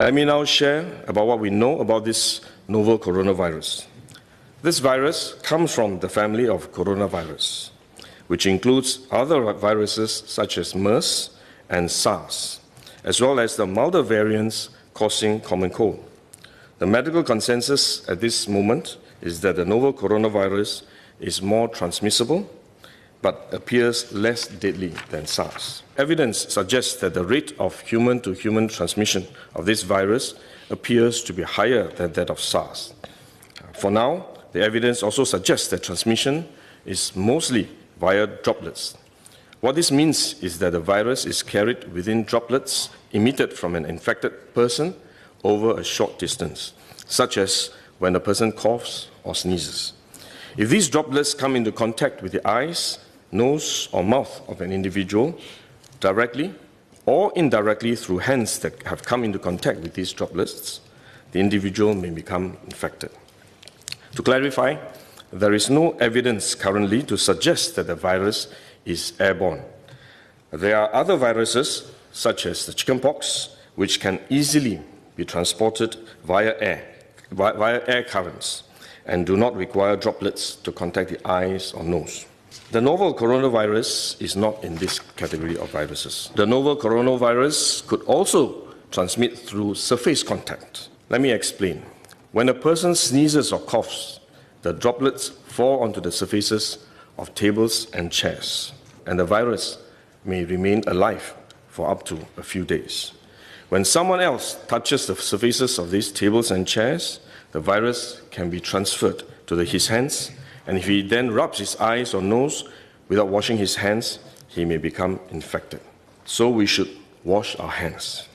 Let me now share about what we know about this novel coronavirus. This virus comes from the family of coronavirus, which includes other viruses such as MERS and SARS, as well as the milder variants causing common cold. The medical consensus at this moment is that the novel coronavirus is more transmissible but appears less deadly than SARS. Evidence suggests that the rate of human-to-human transmission of this virus appears to be higher than that of SARS. For now, the evidence also suggests that transmission is mostly via droplets. What this means is that the virus is carried within droplets emitted from an infected person over a short distance, such as when a person coughs or sneezes. If these droplets come into contact with the eyes, nose or mouth of an individual, directly or indirectly through hands that have come into contact with these droplets, the individual may become infected. To clarify, there is no evidence currently to suggest that the virus is airborne. There are other viruses, such as the chickenpox, which can easily be transported via air currents and do not require droplets to contact the eyes or nose. The novel coronavirus is not in this category of viruses. The novel coronavirus could also transmit through surface contact. Let me explain. When a person sneezes or coughs, the droplets fall onto the surfaces of tables and chairs, and the virus may remain alive for up to a few days. When someone else touches the surfaces of these tables and chairs, the virus can be transferred to his hands, and if he then rubs his eyes or nose without washing his hands, he may become infected. So we should wash our hands.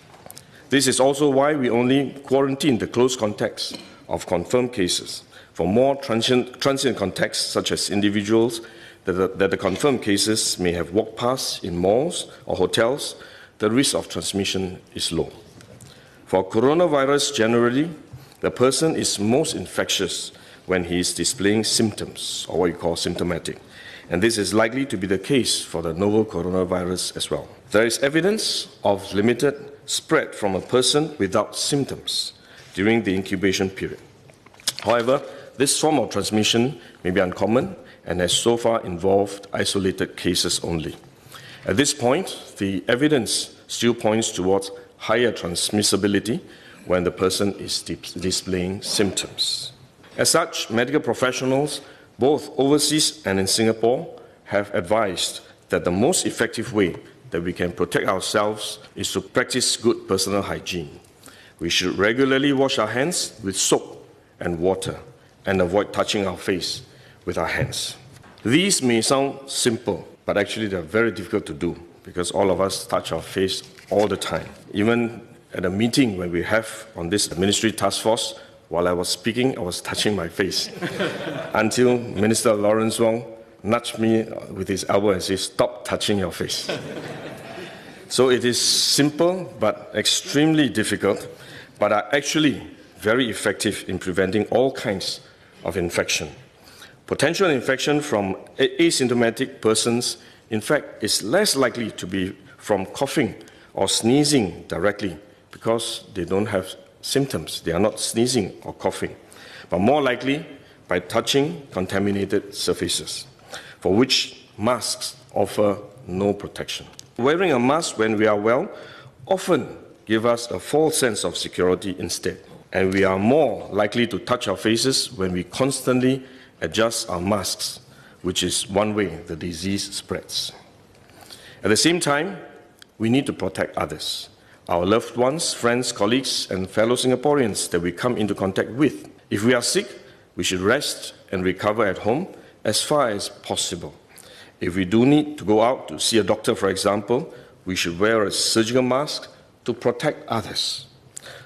This is also why we only quarantine the close contacts of confirmed cases. For more transient contacts, such as individuals that the confirmed cases may have walked past in malls or hotels, the risk of transmission is low. For coronavirus generally, the person is most infectious when he is displaying symptoms, or what you call symptomatic. And this is likely to be the case for the novel coronavirus as well. There is evidence of limited spread from a person without symptoms during the incubation period. However, this form of transmission may be uncommon and has so far involved isolated cases only. At this point, the evidence still points towards higher transmissibility when the person is displaying symptoms. As such, medical professionals, both overseas and in Singapore, have advised that the most effective way that we can protect ourselves is to practice good personal hygiene. We should regularly wash our hands with soap and water and avoid touching our face with our hands. These may sound simple, but actually they're very difficult to do because all of us touch our face all the time. Even at a meeting when we have on this ministry task force, while I was speaking, I was touching my face until Minister Lawrence Wong nudged me with his elbow and said, "Stop touching your face." So it is simple but extremely difficult, but are actually very effective in preventing all kinds of infection. Potential infection from asymptomatic persons, in fact, is less likely to be from coughing or sneezing directly because they don't have symptoms. They are not sneezing or coughing, but more likely by touching contaminated surfaces, for which masks offer no protection. Wearing a mask when we are well often gives us a false sense of security instead, and we are more likely to touch our faces when we constantly adjust our masks, which is one way the disease spreads. At the same time, we need to protect others, our loved ones, friends, colleagues, and fellow Singaporeans that we come into contact with. If we are sick, we should rest and recover at home as far as possible. If we do need to go out to see a doctor, for example, we should wear a surgical mask to protect others.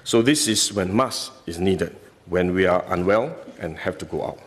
So this is when mask is needed, when we are unwell and have to go out.